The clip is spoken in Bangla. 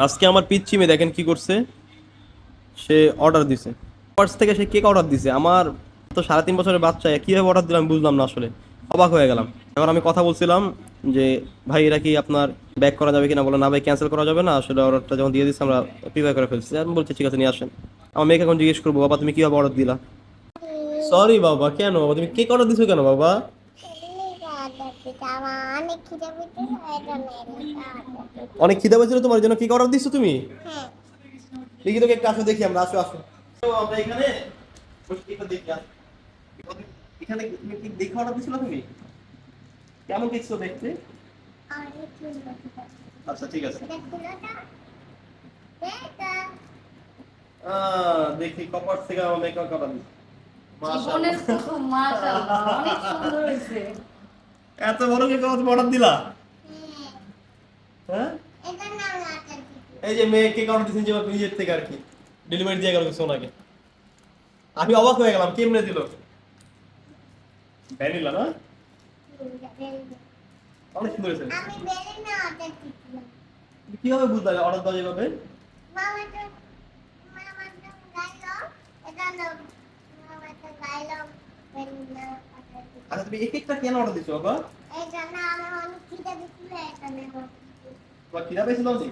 আজকে আমার পিচ্চি মেয়ে দেখেন কি করছে। সে অর্ডার দিছে, পার্স থেকে সে কেক অর্ডার দিছে। আমার তো 3.5 বছরের বাচ্চা, কিভাবে অর্ডার দিলাম বুঝলাম না আসলে, অবাক হয়ে গেলাম। এবার আমি কথা বলছিলাম যে ভাই এটা কি আপনার ব্যাক করা যাবে কিনা, বলে না ভাই ক্যান্সেল করা যাবে না, আসলে অর্ডারটা যখন দিয়ে দিচ্ছি আমরা প্রিপেয়ার করে ফেলছি। আমি বলছি ঠিক আছে নিয়ে আসেন। আমার মেয়েকে এখন জিজ্ঞেস করবো, বাবা তুমি কিভাবে অর্ডার দিলা? সরি বাবা, কেন বাবা তুমি কেক অর্ডার দিছো কেন বাবা? অনেক খিদে পেয়েছিল তোমার জন্য কেক অর্ডার দিছো তুমি? দেখি তো কেকটা, আসো দেখি আমরা, আসো আসো। তো আমরা এখানে বসে কেকটা দেখি আসো। এখানে তুমি কি দেখে অর্ডার দিছিলা তুমি? কেমন কেক ছিল দেখতে? আচ্ছা ঠিক আছে। দেখি কপার থেকে আমার মেকআপ অর্ডার দিছি। জীবনের প্রথম মাশাআল্লাহ অনেক সুন্দর হয়েছে। এত বড় কেক তুমি অর্ডার দিলা? হ্যাঁ, এই যে মেয়ে কেক অর্ডার দিয়েছেন যে নিজের থেকে আর কি, ডেলিভারি দিয়ে গেল কিছু ওনাকে। আমি অবাক হয়ে গেলাম, কেমনে দিল? ভ্যানিলা না? অনেক সুন্দর হয়েছে। কিভাবে বুঝলে অর্ডার দেওয়া যাবে? আচ্ছা তুমি এই কেকটা কেন অর্ডার দিছো বাবা? তোমার খিদা পেয়েছিল নাকি?